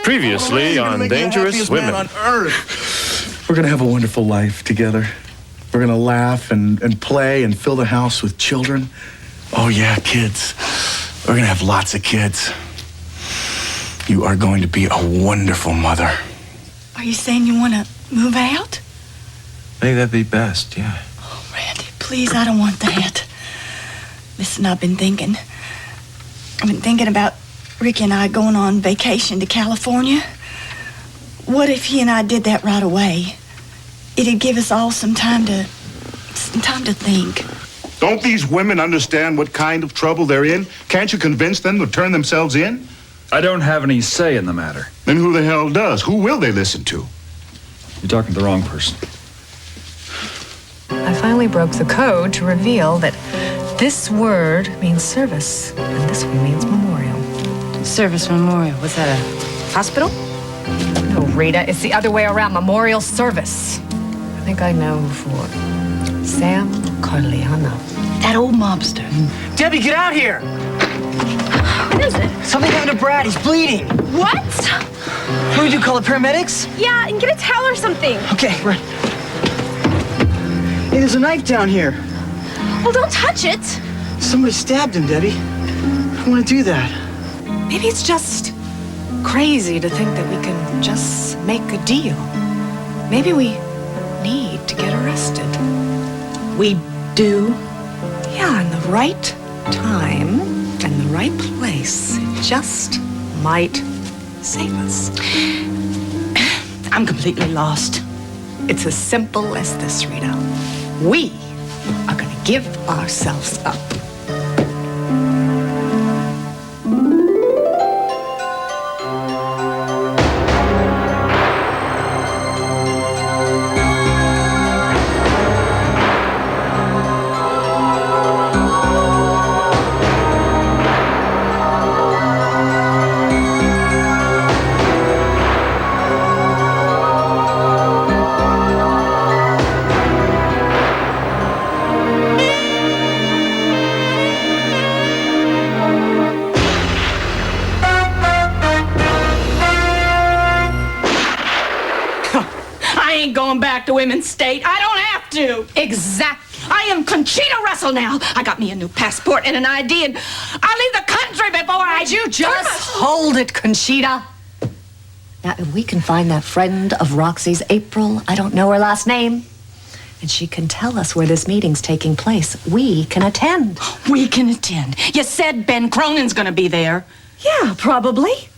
Previously on Dangerous Women. On earth. We're gonna have a wonderful life together. We're gonna laugh and play and fill the house with children. Oh yeah, kids. We're gonna have lots of kids. You are going to be a wonderful mother. Are you saying you want to move out? I think that'd be best, yeah. Oh, Randy, please, I don't want that. Listen, I've been thinking about Ricky and I going on vacation to California. What if he and I did that right away? It'd give us all some time to think. Don't these women understand what kind of trouble they're in? Can't you convince them to turn themselves in? I don't have any say in the matter. Then who the hell does? Who will they listen to? You're talking to the wrong person. I finally broke the code to reveal that this word means service, and this one means memorial. Service memorial. Was that a hospital? No, Rita, it's the other way around. Memorial service. I think I know who for. Sam Carliano. That old mobster. Debbie, get out here! What is it? Something happened to Brad. He's bleeding. What? What do we do? Call the paramedics? Yeah, and get a towel or something. Okay, right. Hey, there's a knife down here. Well, don't touch it. Somebody stabbed him, Debbie. I don't want to do that. Maybe it's just crazy to think that we can just make a deal. Maybe we need to get arrested. We do? Yeah, in the right time and the right place. It just might save us. I'm completely lost. It's as simple as this, Rita. We are going to give ourselves up. I ain't going back to Women's State. I don't have to. Exactly. I am Conchita Russell now. I got me a new passport and an ID, and I'll leave the country before I... You just hold it, Conchita. Now, if we can find that friend of Roxy's, April, I don't know her last name, and she can tell us where this meeting's taking place, we can attend. We can attend. You said Ben Cronin's gonna be there. Yeah, probably.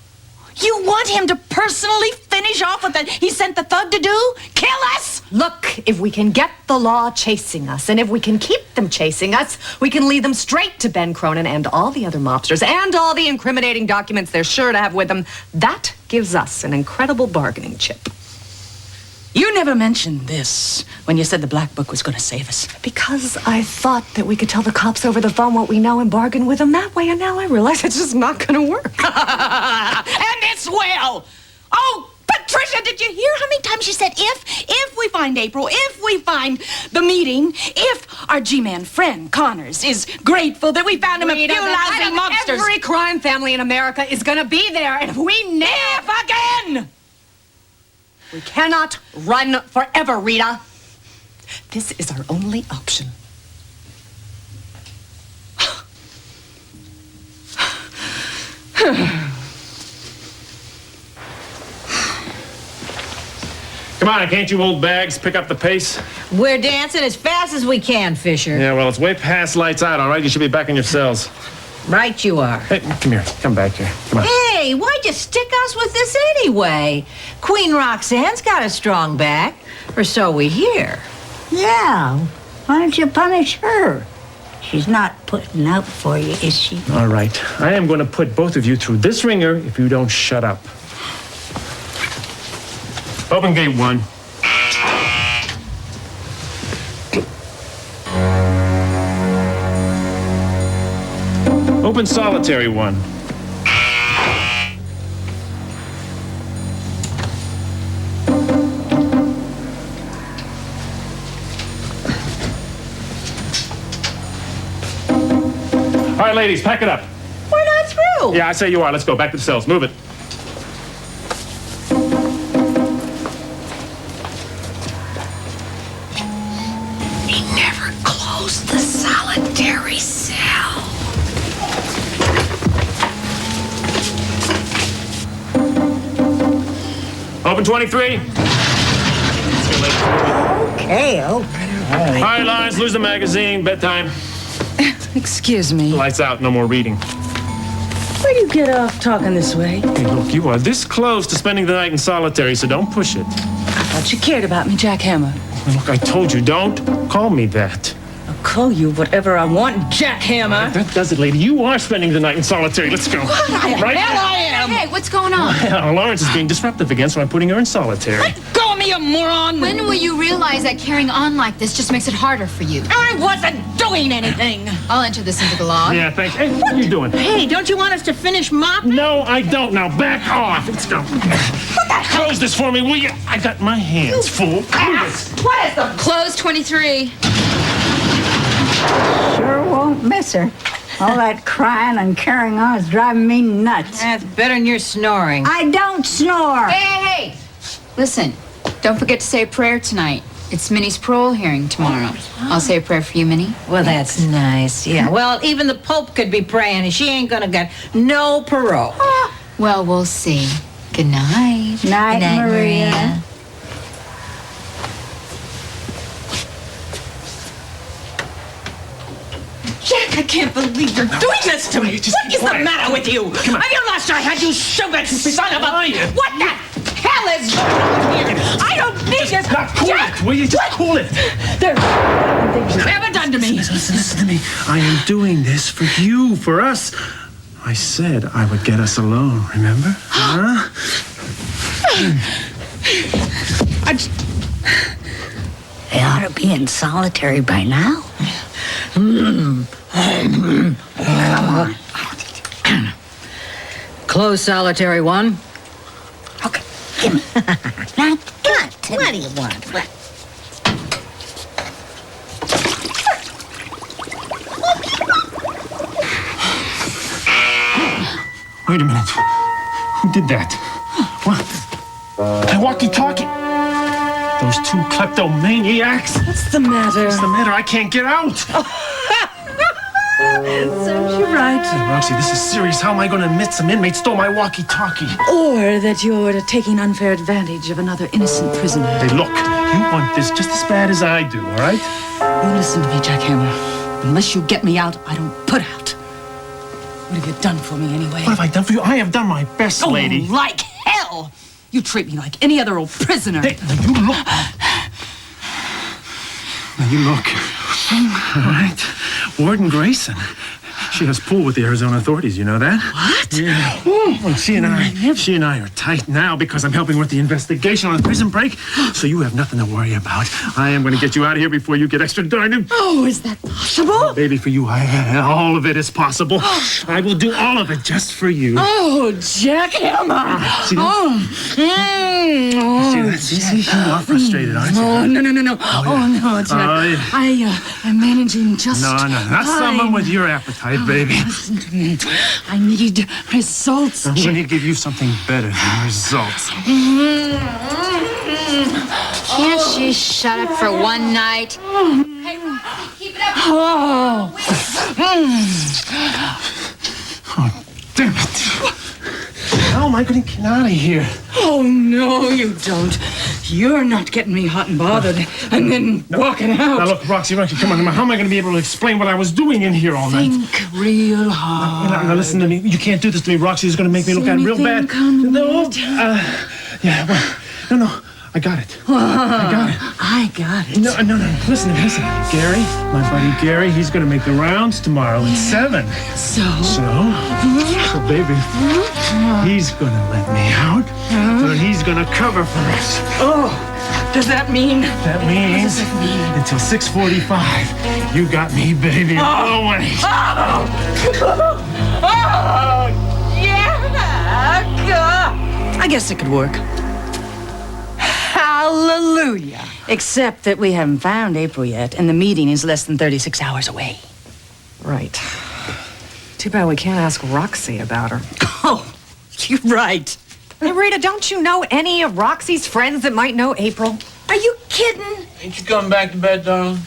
You want him to personally finish off what he sent the thug to do? Kill us? Look, if we can get the law chasing us, and if we can keep them chasing us, we can lead them straight to Ben Cronin and all the other mobsters and all the incriminating documents they're sure to have with them. That gives us an incredible bargaining chip. You never mentioned this when you said the Black Book was going to save us. Because I thought that we could tell the cops over the phone what we know and bargain with them that way, and now I realize it's just not going to work. And it's will! Oh, Patricia, did you hear how many times she said if we find April, if we find the meeting, if our G-Man friend Connors is grateful that we found him a few lousy mobsters. Every crime family in America is going to be there, and if we If again! We cannot run forever, Rita. This is our only option. Come on, can't you old bags pick up the pace? We're dancing as fast as we can, Fisher. Yeah, well, it's way past lights out, all right? You should be back in your cells. Right you are. Hey, come here. Come back here. Come on. Hey, why'd you stick us with this anyway? Queen Roxanne's got a strong back, or so we hear. Yeah, why don't you punish her? She's not putting up for you, is she? All right. I am going to put both of you through this ringer if you don't shut up. Open gate 1. Open solitary 1. All right, ladies, pack it up. We're not through. Yeah, I say you are. Let's go. Back to the cells. Move it. Open 23. Okay, All right, Lawrence, lose the magazine. Bedtime. Excuse me. Lights out. No more reading. Where do you get off talking this way? Hey, look, you are this close to spending the night in solitary, so don't push it. I thought you cared about me, Jack Hammer. Look, I told you, don't call me that. I'll call you whatever I want, Jack Hammer. That does it, lady. You are spending the night in solitary. Let's go. What the hell I am? Hey, what's going on? Lawrence is being disruptive again, so I'm putting her in solitary. Go me, you moron! When will you realize that carrying on like this just makes it harder for you? I wasn't doing anything. I'll enter this into the log. Yeah, thanks. Hey, what are you doing? Hey, don't you want us to finish mopping? No, I don't. Now back off. Let's go. What the hell? Close this for me, will you? I got my hands full. What is the... Close 23. sure won't miss her. All that crying and carrying on is driving me nuts. That's better than your snoring. I don't snore. Hey! Listen, don't forget to say a prayer tonight. It's Minnie's parole hearing tomorrow. I'll say a prayer for you, Minnie. Well, that's nice. Yeah. Well, even the Pope could be praying, and she ain't gonna get no parole. Well, we'll see. Good night. Night, Maria. Jack, I can't believe you're doing this to me. What is the matter with you? Have you lost your head, you stupid son of a... What the hell is going on here? I don't need this. Cool it, will you? Just cool it. There's things you've ever done to me. Listen to me. I am doing this for you, for us. I said I would get us alone, remember? Huh? They ought to be in solitary by now. Close solitary one. Okay, give me. Now, what do you want? Wait a minute. Who did that? What? My walkie-talkie. Those two kleptomaniacs. What's the matter? What's the matter? I can't get out. Serves you right. Hey, Roxy, this is serious. How am I going to admit some inmate stole my walkie-talkie? Or that you're taking unfair advantage of another innocent prisoner. Hey, look. You want this just as bad as I do, all right? You listen to me, Jack Hammer. Unless you get me out, I don't put out. What have you done for me anyway? What have I done for you? I have done my best, lady. Like hell! You treat me like any other old prisoner. Hey, now you look. Now you look. All right. Warden Grayson. She has pull with the Arizona authorities, you know that? What? Yeah. Well, she and I are tight now because I'm helping with the investigation on the prison break. So you have nothing to worry about. I am going to get you out of here before you get extradited. Oh, is that possible? Baby, for you, all of it is possible. I will do all of it just for you. Oh, Jack Hammer. See that? See that? See, you are frustrated, aren't you? Oh, no. Oh, no, Jack. I'm managing just No, not someone with your appetite, baby. Listen to me. I need results. I'm going to give you something better than results. Can't she shut up for one night? Hey, Roxy, keep it up. Oh. Oh, damn it. How am I going to get out of here? Oh, no, you don't. You're not getting me hot and bothered and then walking out. Now, look, Roxy, come on. How am I going to be able to explain what I was doing in here all night? Think real hard. Now, listen to me. You can't do this to me, Roxy. It's going to make me look at real bad. No. Yeah, well, no. I got it. I got it. No. Listen to me. Listen. Gary, my buddy Gary, he's going to make the rounds tomorrow at 7. So, baby, he's going to let me out. So he's going to cover for us. oh, does that mean? That means until 6:45, you got me, baby. Always. Yeah! I guess it could work. Hallelujah. Except that we haven't found April yet, and the meeting is less than 36 hours away. Right. Too bad we can't ask Roxy about her. Oh, you're right. Hey, Rita, don't you know any of Roxy's friends that might know April? Are you kidding? Ain't you coming back to bed, darling?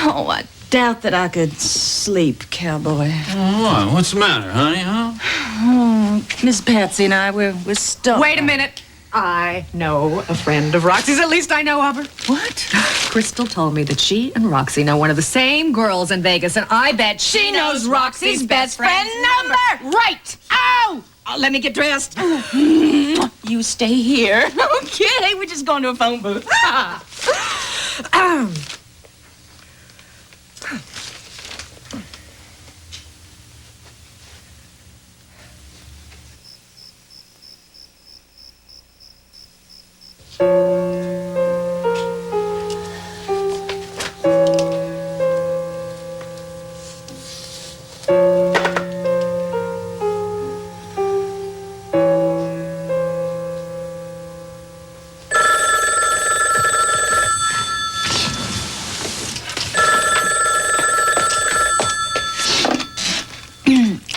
Oh, I doubt that I could sleep, cowboy. Oh, what? What's the matter, honey, huh? Oh, Miss Patsy and I, we're stuck. Wait a minute. I know a friend of Roxy's. At least I know of her. What? Crystal told me that she and Roxy know one of the same girls in Vegas, and I bet She knows Roxy's best friend number. Right. Ow! Oh, let me get dressed. You stay here. Okay, we're just going to a phone booth.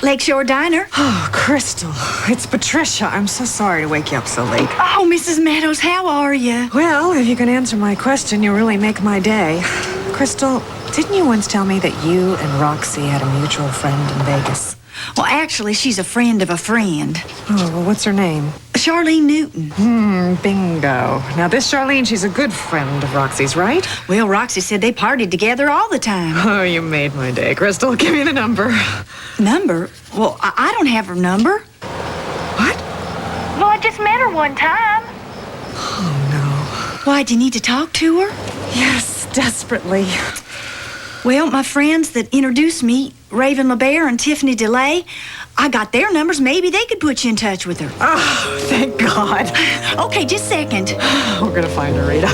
Lakeshore Diner. Oh, Crystal, it's Patricia. I'm so sorry to wake you up so late. Oh, Mrs. Meadows, how are you? Well, if you can answer my question, you really make my day. Crystal, didn't you once tell me that you and Roxy had a mutual friend in Vegas? Well, actually, she's a friend of a friend. Oh, well, what's her name? Charlene Newton. Bingo. Now, this Charlene, she's a good friend of Roxy's, right? Well, Roxy said they partied together all the time. Oh, you made my day, Crystal. Give me the number. Number? Well, I don't have her number. What? Well, I just met her one time. Oh, Why, do you need to talk to her? no. Yes, desperately. Well, my friends that introduced me, Raven LeBear and Tiffany DeLay, I got their numbers. Maybe they could put you in touch with her. Oh, thank God. Okay, just a second. We're gonna find her, Rita.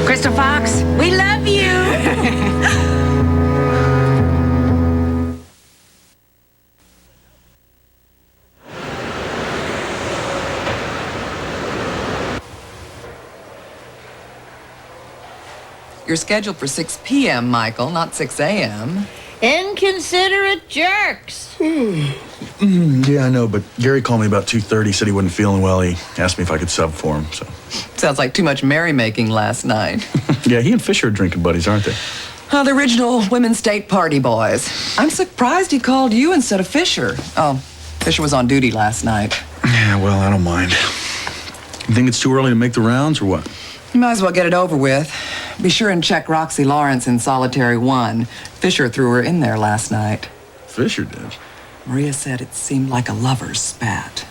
Crystal Fox, we love you. You're scheduled for 6 p.m., Michael, not 6 a.m. Inconsiderate jerks. Yeah, I know, but Gary called me about 2:30, said he wasn't feeling well. He asked me if I could sub for him, so. Sounds like too much merrymaking last night. Yeah, he and Fisher are drinking buddies, aren't they? The original Women's State Party boys. I'm surprised he called you instead of Fisher. Oh, Fisher was on duty last night. Yeah, well, I don't mind. You think it's too early to make the rounds, or what? You might as well get it over with. Be sure and check Roxy Lawrence in Solitary 1. Fisher threw her in there last night. Fisher did? Maria said it seemed like a lover's spat.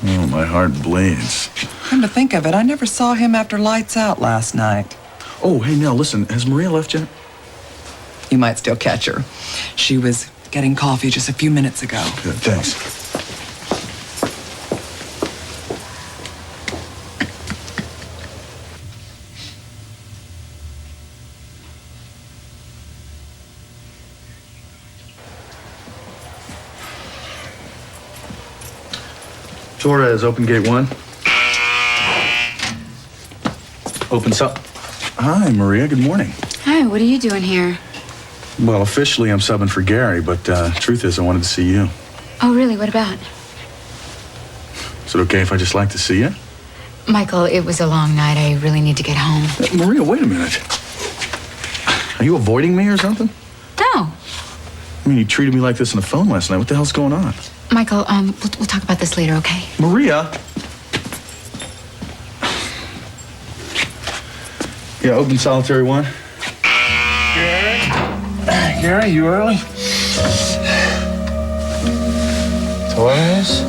Oh, my heart bleeds. Come to think of it, I never saw him after lights out last night. Oh, hey, Nell, listen, has Maria left yet? You might still catch her. She was getting coffee just a few minutes ago. Good, thanks. Torres, open gate 1. Opens up. Hi, Maria. Good morning. Hi, what are you doing here? Well, officially, I'm subbing for Gary, but truth is, I wanted to see you. Oh, really? What about? Is it okay if I just like to see you? Michael, it was a long night. I really need to get home. Maria, wait a minute. Are you avoiding me or something? No. I mean, you treated me like this on the phone last night. What the hell's going on? Michael, we'll talk about this later, okay? Maria! Yeah, open Solitary 1. Gary, you early? Torres?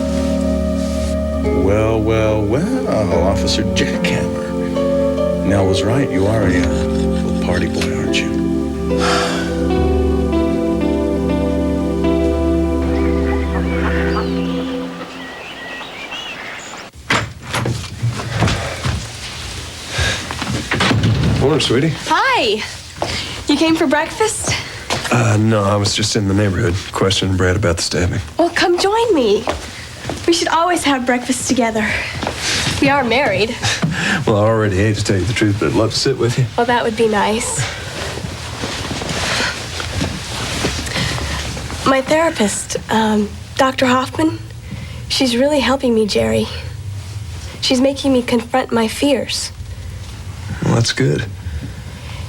Well, Officer Jackhammer. Nell was right. You are a little party boy, aren't you? Morning, sweetie. Hi. You came for breakfast? No, I was just in the neighborhood questioning Brad about the stabbing. Well, come join me. We should always have breakfast together. We are married. Well, I already hate to tell you the truth, but I'd love to sit with you. Well, that would be nice. My therapist, Dr. Hoffman, she's really helping me, Jerry. She's making me confront my fears. Well, that's good.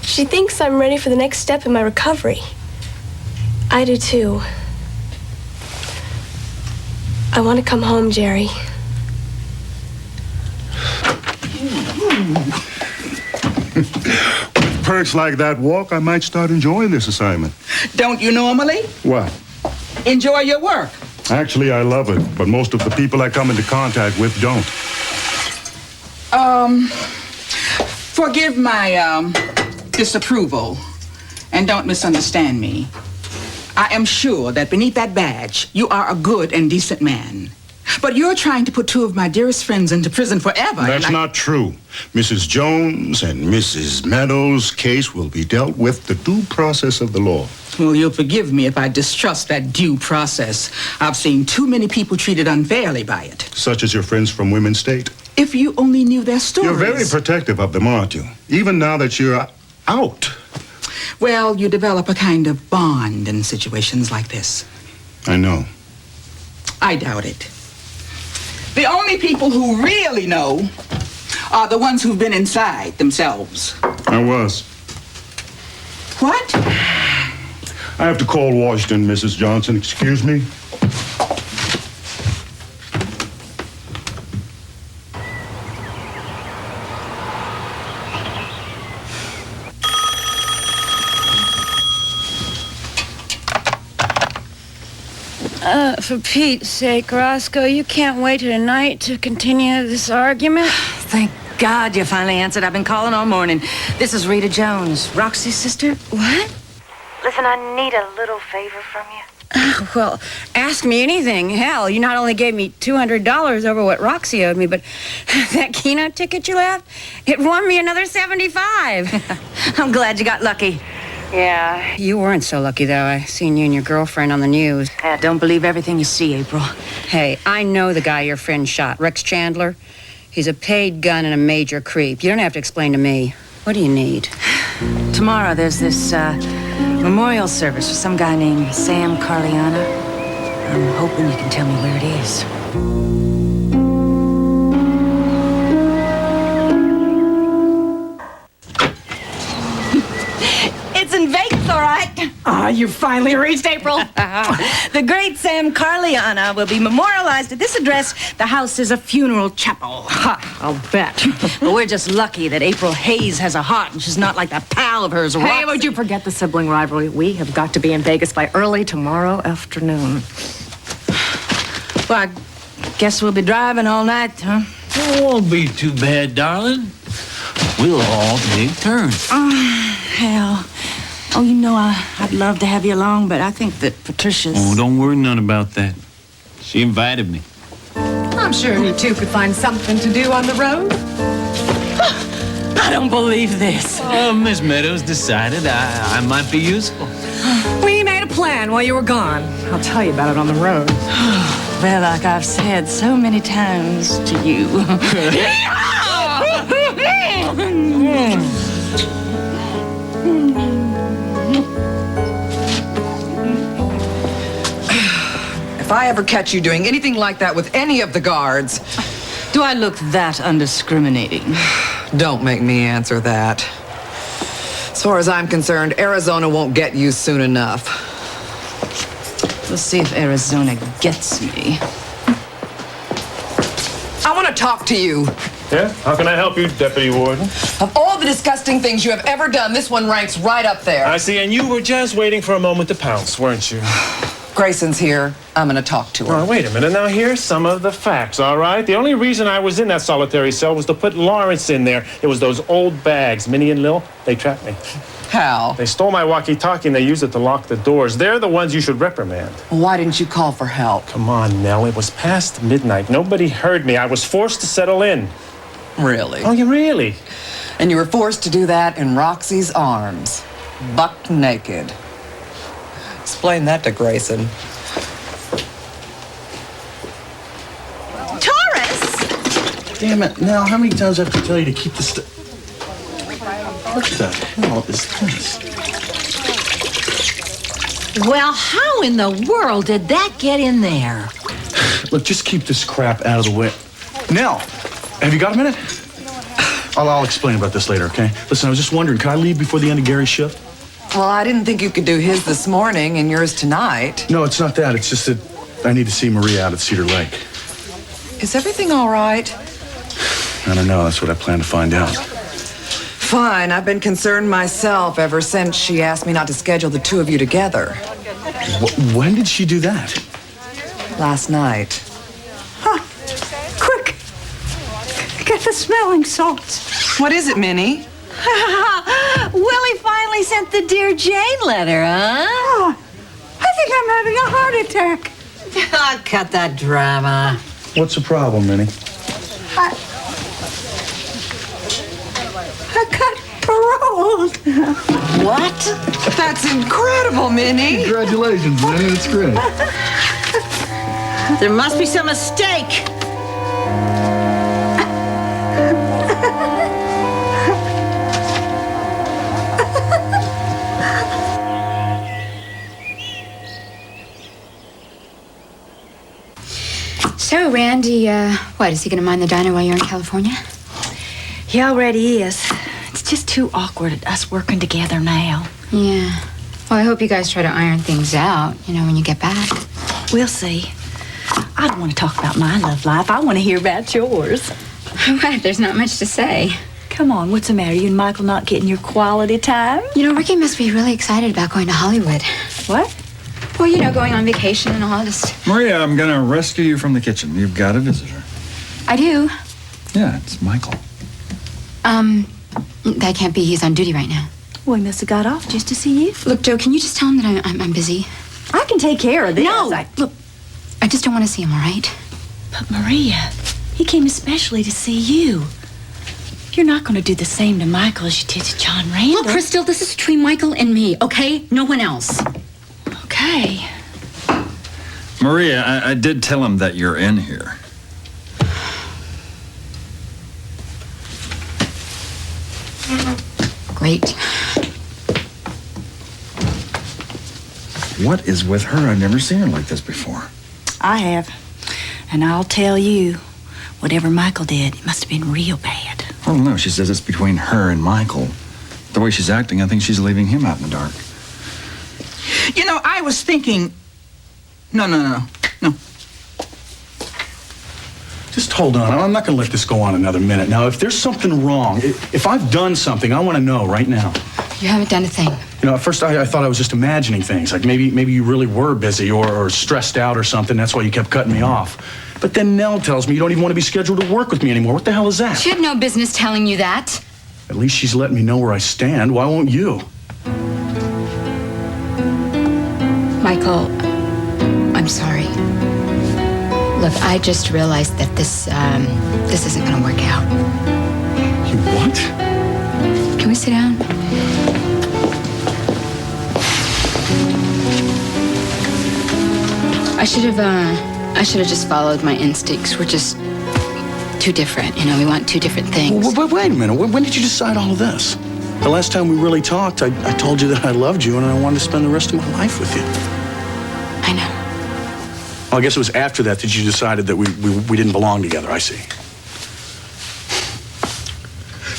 She thinks I'm ready for the next step in my recovery. I do too. I want to come home, Jerry. With perks like that walk, I might start enjoying this assignment. Don't you normally What? enjoy your work? Actually, I love it, but most of the people I come into contact with don't. Forgive my disapproval, and don't misunderstand me. I am sure that beneath that badge, you are a good and decent man. But you're trying to put two of my dearest friends into prison forever. That's not true. Mrs. Jones and Mrs. Meadows' case will be dealt with the due process of the law. Well, you'll forgive me if I distrust that due process. I've seen too many people treated unfairly by it. Such as your friends from Women's State. If you only knew their stories. You're very protective of them, aren't you? Even now that you're out. Well, you develop a kind of bond in situations like this. I know. I doubt it. The only people who really know are the ones who've been inside themselves. I was. What? I have to call Washington, Mrs. Johnson. Excuse me. For Pete's sake, Roscoe, you can't wait till tonight to continue this argument? Thank God you finally answered. I've been calling all morning. This is Rita Jones, Roxy's sister. What? Listen, I need a little favor from you. Well, ask me anything. Hell, you not only gave me $200 over what Roxy owed me, but that keynote ticket you left, it won me another $75. I'm glad you got lucky. Yeah. You weren't so lucky, though. I seen you and your girlfriend on the news. Yeah, don't believe everything you see, April. Hey, I know the guy your friend shot, Rex Chandler. He's a paid gun and a major creep. You don't have to explain to me. What do you need? Tomorrow there's this memorial service for some guy named Sam Carliana. I'm hoping you can tell me where it is. It's in Vegas, all right. Ah, you finally reached April. The great Sam Carliana will be memorialized at this address. The house is a funeral chapel. Ha, I'll bet. But we're just lucky that April Hayes has a heart and she's not like that pal of hers, Roxy. Hey, would you forget the sibling rivalry? We have got to be in Vegas by early tomorrow afternoon. Well, I guess we'll be driving all night, huh? It won't be too bad, darling. We'll all take turns. Oh, hell. Oh, you know, I'd love to have you along, but I think that Patricia's... Oh, don't worry none about that. She invited me. I'm sure you two could find something to do on the road. I don't believe this. Miss Meadows decided I might be useful. We made a plan while you were gone. I'll tell you about it on the road. Well, like I've said so many times to you. If I ever catch you doing anything like that with any of the guards... Do I look that undiscriminating? Don't make me answer that. As far as I'm concerned, Arizona won't get you soon enough. We'll see if Arizona gets me. I want to talk to you. Yeah? How can I help you, Deputy Warden? Of all the disgusting things you have ever done, this one ranks right up there. I see, and you were just waiting for a moment to pounce, weren't you? Grayson's here. I'm going to talk to her. Oh, wait a minute. Now, here's some of the facts, all right? The only reason I was in that solitary cell was to put Lawrence in there. It was those old bags. Minnie and Lil, they trapped me. How? They stole my walkie-talkie and they used it to lock the doors. They're the ones you should reprimand. Why didn't you call for help? Come on, Nell. It was past midnight. Nobody heard me. I was forced to settle in. Really? Oh, you really? And you were forced to do that in Roxy's arms, buck naked. Explain that to Grayson. Taurus! Damn it, Nell, how many times do I have to tell you to keep the stuff? What the hell is this? Well, how in the world did that get in there? Look, just keep this crap out of the way. Nell, have you got a minute? I'll explain about this later, okay? Listen, I was just wondering, can I leave before the end of Gary's shift? Well, I didn't think you could do his this morning and yours tonight. No, it's not that. It's just that I need to see Maria out at Cedar Lake. Is everything all right? I don't know. That's what I plan to find out. Fine, I've been concerned myself ever since she asked me not to schedule the two of you together. When did she do that? Last night. Quick! Get the smelling salts. What is it, Minnie? Willie finally sent the Dear Jane letter, huh? Oh, I think I'm having a heart attack. Oh, cut that drama. What's the problem, Minnie? I got paroled. What? That's incredible, Minnie. Congratulations, Minnie. That's great. There must be some mistake. So, Randy, what, is he gonna mind the diner while you're in California? He already is. It's just too awkward, us working together now. Yeah. Well, I hope you guys try to iron things out, when you get back. We'll see. I don't want to talk about my love life. I want to hear about yours. What? There's not much to say. Come on, what's the matter? You and Michael not getting your quality time? Ricky must be really excited about going to Hollywood. What? Well, going on vacation and all this. Maria, I'm gonna rescue you from the kitchen. You've got a visitor. I do. Yeah, it's Michael. That can't be. He's on duty right now. Well, he must have got off just to see you. Look, Joe, can you just tell him that I'm busy? I can take care of this. No! Look, I just don't want to see him, all right? But Maria, he came especially to see you. You're not going to do the same to Michael as you did to John Randall. Look, Crystal, this is between Michael and me, okay? No one else. Okay. Maria, I did tell him that you're in here. Great. What is with her? I've never seen her like this before. I have. And I'll tell you, whatever Michael did, it must have been real bad. Oh, no, she says it's between her and Michael. The way she's acting, I think she's leaving him out in the dark. I was thinking... No. Just hold on. I'm not going to let this go on another minute. Now, if there's something wrong, if I've done something, I want to know right now. You haven't done a thing. At first I thought I was just imagining things. Like maybe you really were busy or stressed out or something. That's why you kept cutting me off. But then Nell tells me you don't even want to be scheduled to work with me anymore. What the hell is that? She had no business telling you that. At least she's letting me know where I stand. Why won't you? Michael, I'm sorry. Look, I just realized that this isn't going to work out. You what? Can we sit down? I should have just followed my instincts. We're just too different, we want two different things. Wait a minute. When did you decide all of this? The last time we really talked, I told you that I loved you and I wanted to spend the rest of my life with you. I know. Well, I guess it was after that you decided that we didn't belong together. I see.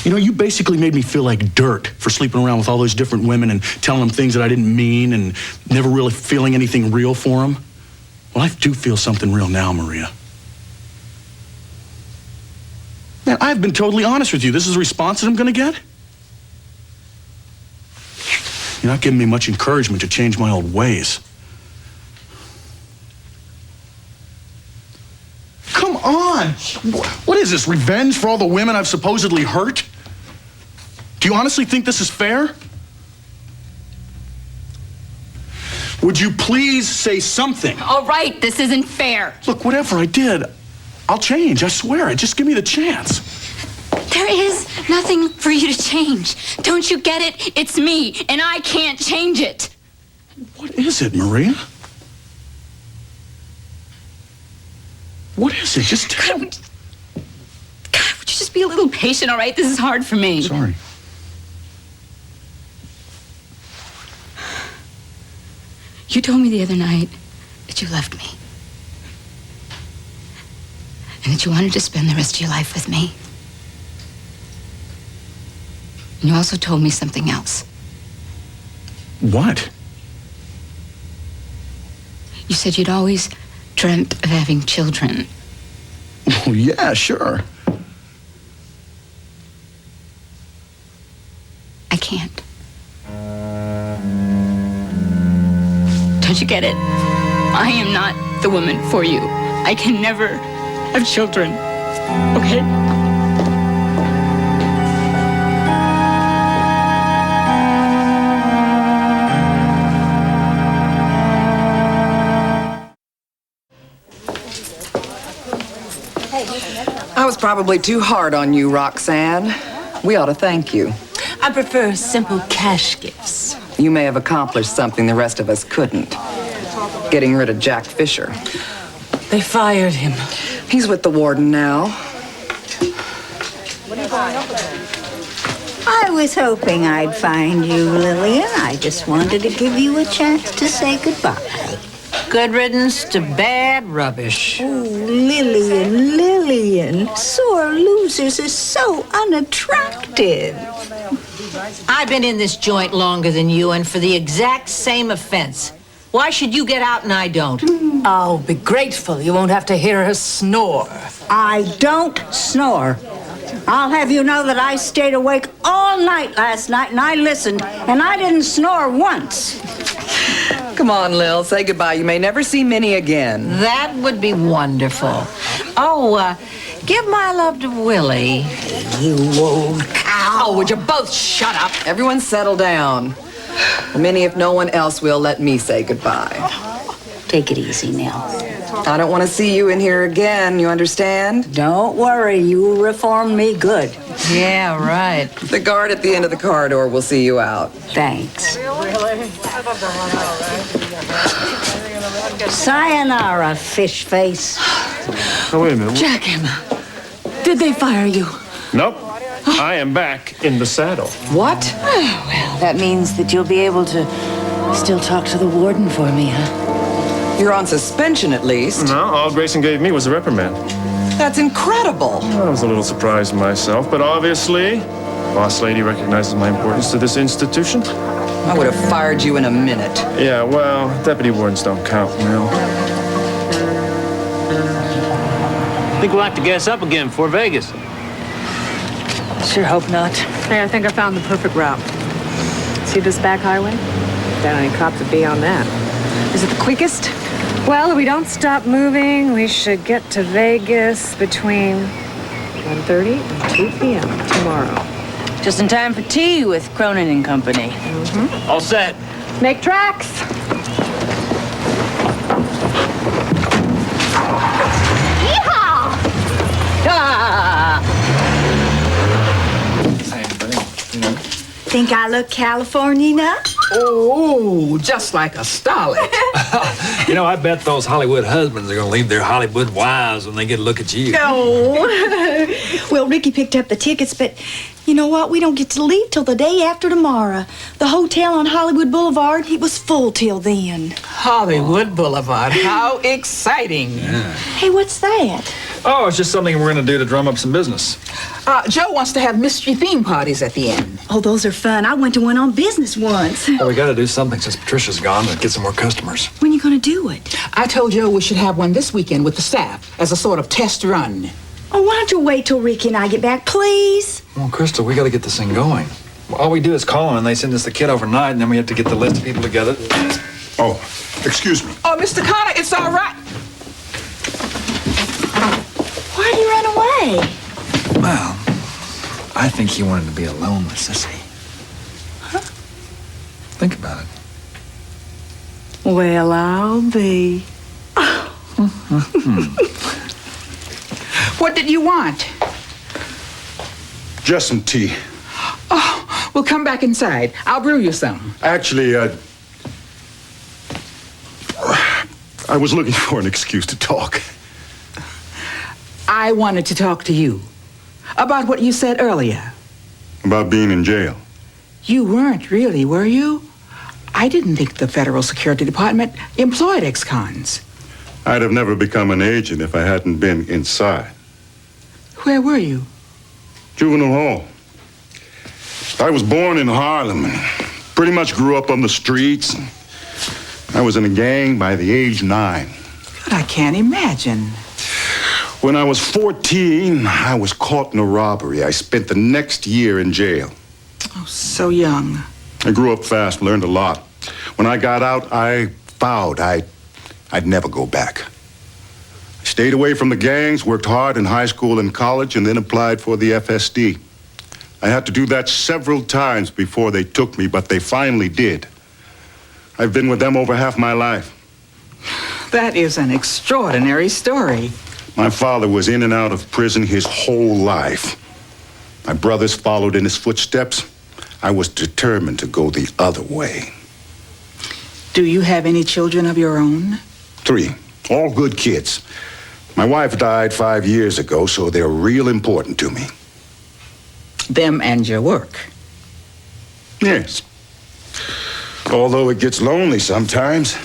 You basically made me feel like dirt for sleeping around with all those different women and telling them things that I didn't mean and never really feeling anything real for them. Well, I do feel something real now, Maria. Man, I've been totally honest with you. This is the response that I'm going to get? You're not giving me much encouragement to change my old ways. Come on! What is this, revenge for all the women I've supposedly hurt? Do you honestly think this is fair? Would you please say something? All right, this isn't fair. Look, whatever I did, I'll change. I swear it. Just give me the chance. There is nothing for you to change. Don't you get it? It's me, and I can't change it. What is it, Maria? What is it? Just tell me. God, would you just be a little patient, all right? This is hard for me. Sorry. You told me the other night that you loved me. And that you wanted to spend the rest of your life with me. And you also told me something else. What? You said you'd always dreamt of having children. Oh, yeah, sure. can't. Don't you get it? I am not the woman for you. I can never have children. Okay? I was probably too hard on you, Roxanne. We ought to thank you. I prefer simple cash gifts. You may have accomplished something the rest of us couldn't. Getting rid of Jack Fisher. They fired him. He's with the warden now. I was hoping I'd find you, Lillian. I just wanted to give you a chance to say goodbye. Good riddance to bad rubbish. Oh, Lillian. Sore losers are so unattractive. I've been in this joint longer than you, and for the exact same offense. Why should you get out and I don't? Oh, be grateful you won't have to hear her snore. I don't snore. I'll have you know that I stayed awake all night last night, and I listened, and I didn't snore once. Come on, Lil, say goodbye. You may never see Minnie again. That would be wonderful. Oh, give my love to Willie. You old cow. Oh, would you both shut up? Everyone settle down. Minnie, if no one else will, let me say goodbye. Take it easy now. I don't want to see you in here again, you understand? Don't worry, you reformed me good. Yeah, right. The guard at the end of the corridor will see you out. Thanks. Sayonara, fish face. Oh, wait a minute. Jack him. Did they fire you? Nope. I am back in the saddle. What? Oh, well. That means that you'll be able to still talk to the warden for me, huh? You're on suspension, at least. No, all Grayson gave me was a reprimand. That's incredible. I was a little surprised myself, but obviously, boss lady recognizes my importance to this institution. I would have fired you in a minute. Yeah, well, deputy wardens don't count, Mel. I think we'll have to gas up again before Vegas. Sure hope not. Hey, I think I found the perfect route. See this back highway? Doubt any cops would be on that. Is it the quickest? Well, if we don't stop moving, we should get to Vegas between 1:30 and 2 p.m. tomorrow. Just in time for tea with Cronin and Company. All set. Make tracks! Yeehaw! Ah! Same thing, you know. Think I look California enough? Oh, just like a starlet. You know, I bet those Hollywood husbands are going to leave their Hollywood wives when they get a look at you. Oh. Well, Ricky picked up the tickets, but you know what? We don't get to leave till the day after tomorrow. The hotel on Hollywood Boulevard, it was full till then. Hollywood Boulevard. How exciting. Hey, what's that? Oh, it's just something we're going to do to drum up some business. Joe wants to have mystery theme parties at the end. Oh, those are fun. I went to one on business once. Well, we got to do something since Patricia's gone to get some more customers. When are you going to do it? I told Joe we should have one this weekend with the staff as a sort of test run. Oh, why don't you wait till Ricky and I get back, please? Well, Crystal, we got to get this thing going. All we do is call them and they send us the kid overnight, and then we have to get the list of people together. Oh, excuse me. Oh, Mr. Connor, it's all right. Why'd you run away? Well, I think he wanted to be alone with Sissy. Huh? Think about it. Well, I'll be. What did you want? Just some tea. Oh, we'll come back inside. I'll brew you some. Actually, I was looking for an excuse to talk. I wanted to talk to you about what you said earlier. About being in jail. You weren't really, were you? I didn't think the Federal Security Department employed ex-cons. I'd have never become an agent if I hadn't been inside. Where were you? Juvenile hall. I was born in Harlem and pretty much grew up on the streets. And I was in a gang by the age 9. God, I can't imagine. When I was 14, I was caught in a robbery. I spent the next year in jail. Oh, so young. I grew up fast, learned a lot. When I got out, I vowed I'd never go back. I stayed away from the gangs, worked hard in high school and college, and then applied for the FSD. I had to do that several times before they took me, but they finally did. I've been with them over half my life. That is an extraordinary story. My father was in and out of prison his whole life. My brothers followed in his footsteps. I was determined to go the other way. Do you have any children of your own? 3, all good kids. My wife died 5 years ago, so they're real important to me. Them and your work? Yes. Although it gets lonely sometimes.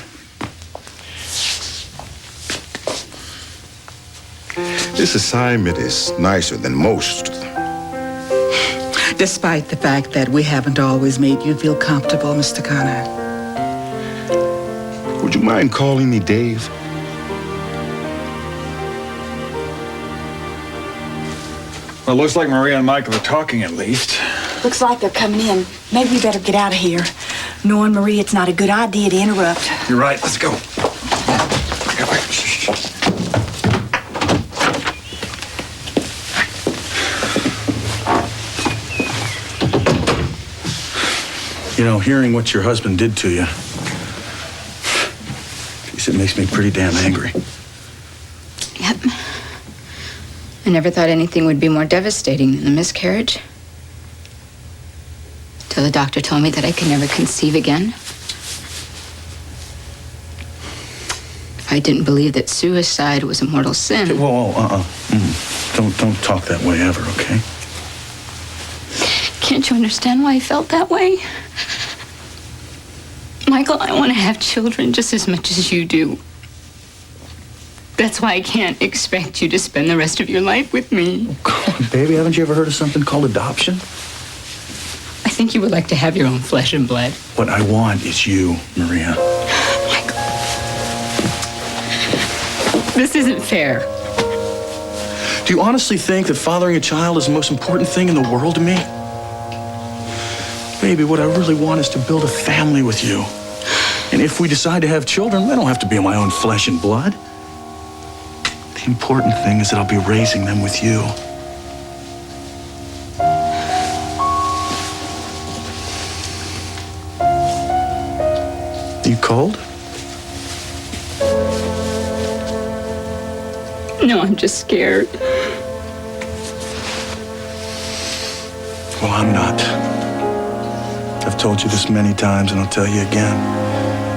This assignment is nicer than most. Despite the fact that we haven't always made you feel comfortable, Mr. Connor. Would you mind calling me Dave? Well, it looks like Maria and Michael are talking at least. Looks like they're coming in. Maybe we better get out of here. Knowing Marie, it's not a good idea to interrupt. You're right. Let's go. You know, hearing what your husband did to you, it makes me pretty damn angry. Yep. I never thought anything would be more devastating than a miscarriage. Till the doctor told me that I could never conceive again. If I didn't believe that suicide was a mortal sin. Whoa, Don't talk that way ever, okay? Can't you understand why I felt that way? Michael, I want to have children just as much as you do. That's why I can't expect you to spend the rest of your life with me. Come on, baby, haven't you ever heard of something called adoption? I think you would like to have your own flesh and blood. What I want is you, Maria. Michael. This isn't fair. Do you honestly think that fathering a child is the most important thing in the world to me? Baby, what I really want is to build a family with you. And if we decide to have children, they don't have to be my own flesh and blood. The important thing is that I'll be raising them with you. You cold? No, I'm just scared. Well, I'm not. I've told you this many times, and I'll tell you again.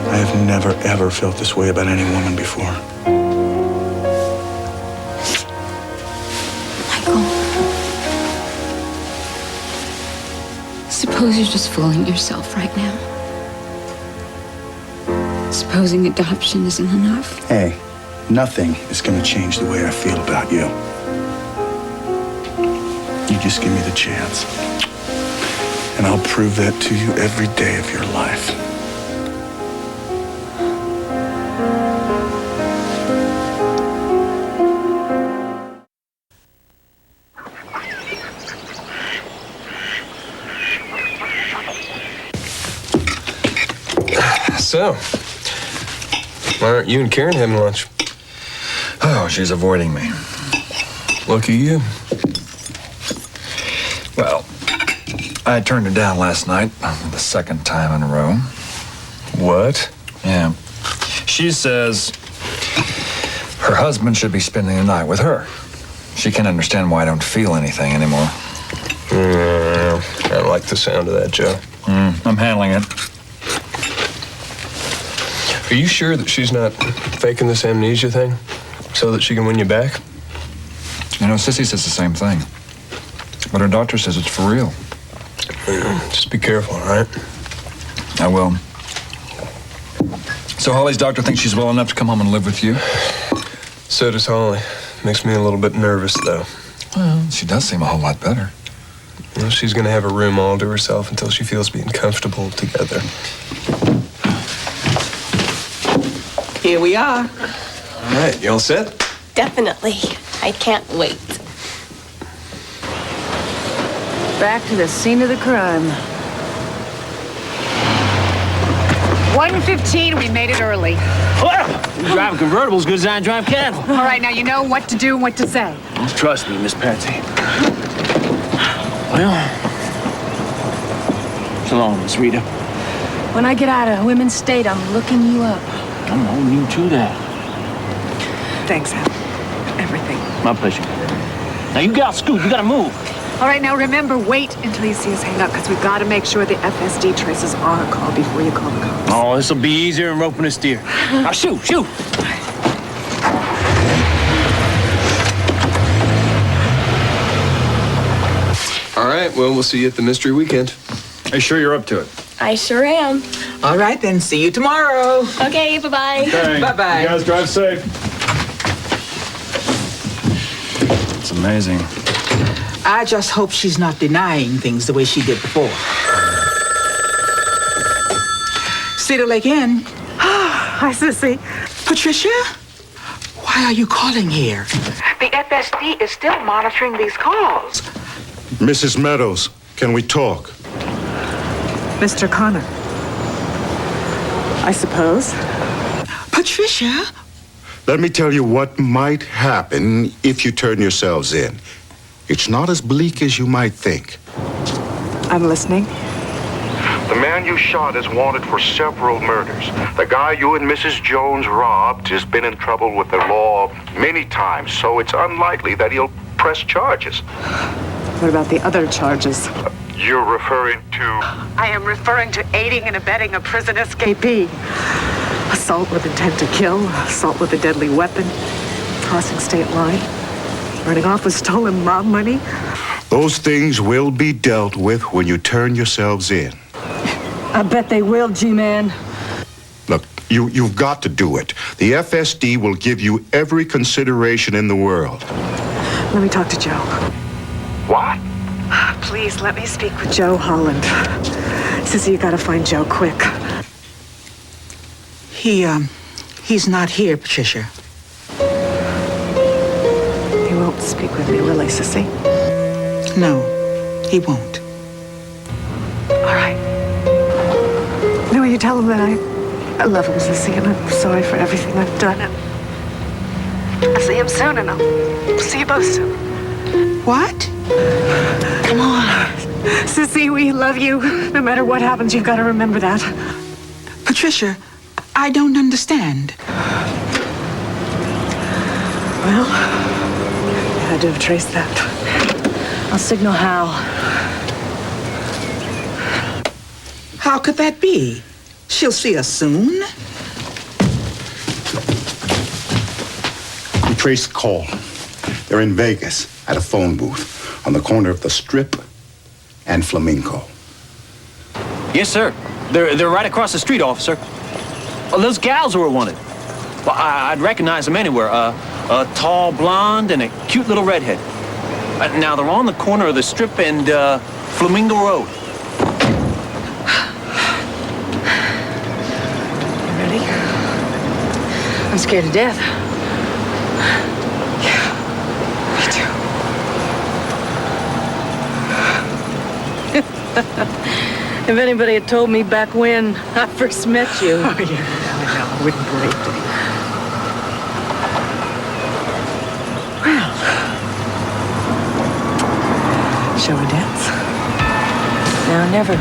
I have never, ever felt this way about any woman before. Michael. Suppose you're just fooling yourself right now. Supposing adoption isn't enough. Hey, nothing is going to change the way I feel about you. You just give me the chance. And I'll prove that to you every day of your life. So, why aren't you and Karen having lunch? Oh, she's avoiding me. Lucky you. Well, I turned her down last night for the second time in a row. What? Yeah. She says her husband should be spending the night with her. She can't understand why I don't feel anything anymore. I don't like the sound of that, Joe. I'm handling it. Are you sure that she's not faking this amnesia thing so that she can win you back? You know, Sissy says the same thing. But her doctor says it's for real. Just be careful, all right? I will. So Holly's doctor thinks she's well enough to come home and live with you? So does Holly. Makes me a little bit nervous, though. Well, she does seem a whole lot better. Well, she's going to have a room all to herself until she feels being comfortable together. Here we are. All right, you all set? Definitely. I can't wait. Back to the scene of the crime. 1:15, we made it early. Well, you drive a convertible as good as I drive cattle. All right, now you know what to do and what to say. Trust me, Miss Patsy. Well, so long, Miss Rita. When I get out of Women's State, I'm looking you up. I'm holding you to that. Thanks, Al. Everything. My pleasure. Now you got Scoot. You gotta move. All right, now remember, wait until you see us hang up, because we've got to make sure the FSD traces our call before you call the cops. Oh, this'll be easier than roping a steer. Now shoot. All right, well, we'll see you at the mystery weekend. Are you sure you're up to it? I sure am. All right, then. See you tomorrow. Okay, bye-bye. Okay. Bye-bye. You guys drive safe. It's amazing. I just hope she's not denying things the way she did before. Cedar Lake Inn. Hi, Sissy. Patricia? Why are you calling here? The FSD is still monitoring these calls. Mrs. Meadows, can we talk? Mr. Connor. I suppose. Patricia? Let me tell you what might happen if you turn yourselves in. It's not as bleak as you might think. I'm listening. The man you shot is wanted for several murders. The guy you and Mrs. Jones robbed has been in trouble with the law many times, so it's unlikely that he'll press charges. What about the other charges? You're referring to... I am referring to aiding and abetting a prison escapee. Assault with intent to kill, assault with a deadly weapon, crossing state line, running off with stolen mob money. Those things will be dealt with when you turn yourselves in. I bet they will, G-Man. Look, you've got to do it. The FSD will give you every consideration in the world. Let me talk to Joe. What? Please, let me speak with Joe Holland. Sissy, you gotta find Joe quick. He's not here, Patricia. He won't speak with me, will he, Sissy? No, he won't. All right. No, you tell him that I love him, Sissy, and I'm sorry for everything I've done. And I'll see him soon, and I'll see you both soon. What? Come on. Sissy, we love you. No matter what happens, you've got to remember that. Patricia, I don't understand. Well, you had to have traced that. I'll signal Hal. How could that be? She'll see us soon. We traced the call. They're in Vegas at a phone booth on the corner of the Strip and Flamingo. Yes, sir. They're right across the street, officer. Oh, those gals were wanted. Well, I'd recognize them anywhere. A tall blonde and a cute little redhead. Now, they're on the corner of the Strip and Flamingo Road. You ready? I'm scared to death. Me too. If anybody had told me back when I first met you. Oh, yeah, I wouldn't believe it. Well, shall we dance? Now, never.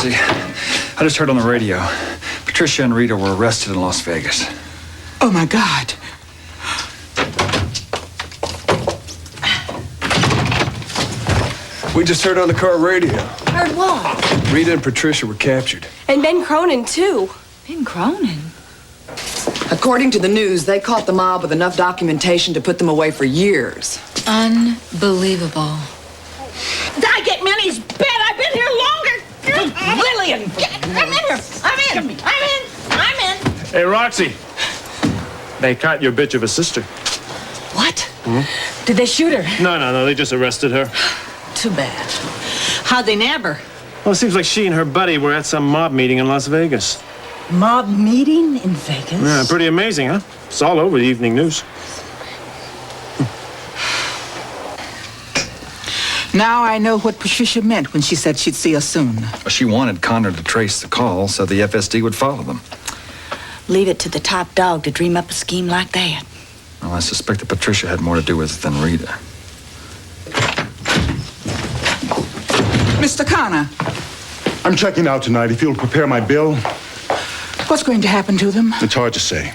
Rosie, I just heard on the radio. Patricia and Rita were arrested in Las Vegas. Oh, my God. We just heard on the car radio. Heard what? Rita and Patricia were captured. And Ben Cronin, too. Ben Cronin? According to the news, they caught the mob with enough documentation to put them away for years. Unbelievable. I get Minnie's bed. I've been here longer. Lillian, I'm in here. I'm in. Hey, Roxy. They caught your bitch of a sister. What? Did they shoot her? No. They just arrested her. Too bad. How'd they nab her? Well, it seems like she and her buddy were at some mob meeting in Las Vegas. Mob meeting in Vegas? Yeah, pretty amazing, huh? It's all over the evening news. Now I know what Patricia meant when she said she'd see us soon. She wanted Connor to trace the call so the FSD would follow them. Leave it to the top dog to dream up a scheme like that. Well, I suspect that Patricia had more to do with it than Rita. Mr. Connor. I'm checking out tonight. If you'll prepare my bill. What's going to happen to them? It's hard to say.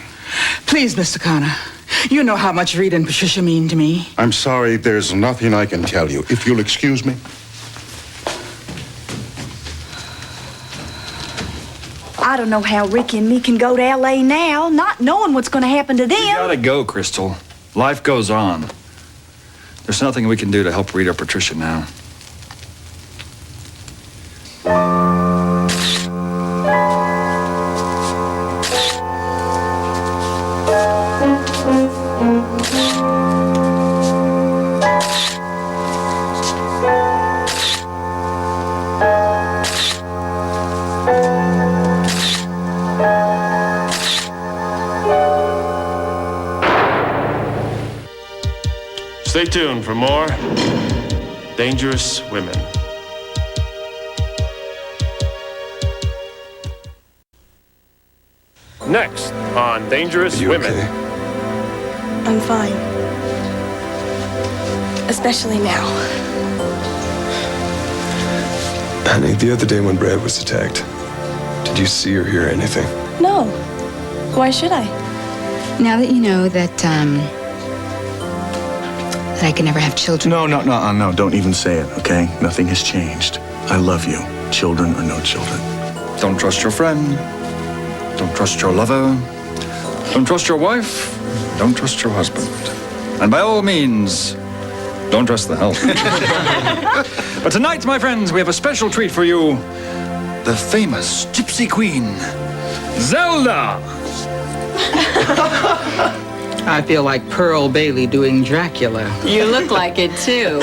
Please, Mr. Connor. You know how much Rita and Patricia mean to me. I'm sorry, there's nothing I can tell you. If you'll excuse me. I don't know how Ricky and me can go to L.A. now, not knowing what's going to happen to them. You gotta go, Crystal. Life goes on. There's nothing we can do to help Rita or Patricia now. Stay tuned for more Dangerous Women. Next on Dangerous Women. Okay? I'm fine. Especially now. Honey, the other day when Brad was attacked, did you see or hear anything? No. Why should I? Now that you know that I can never have children. No, don't even say it, okay? Nothing has changed. I love you, children or no children. Don't trust your friend. Don't trust your lover. Don't trust your wife. Don't trust your husband. And by all means, don't trust the help. But tonight, my friends, we have a special treat for you. The famous Gypsy Queen, Zelda. I feel like Pearl Bailey doing Dracula. You look like it, too.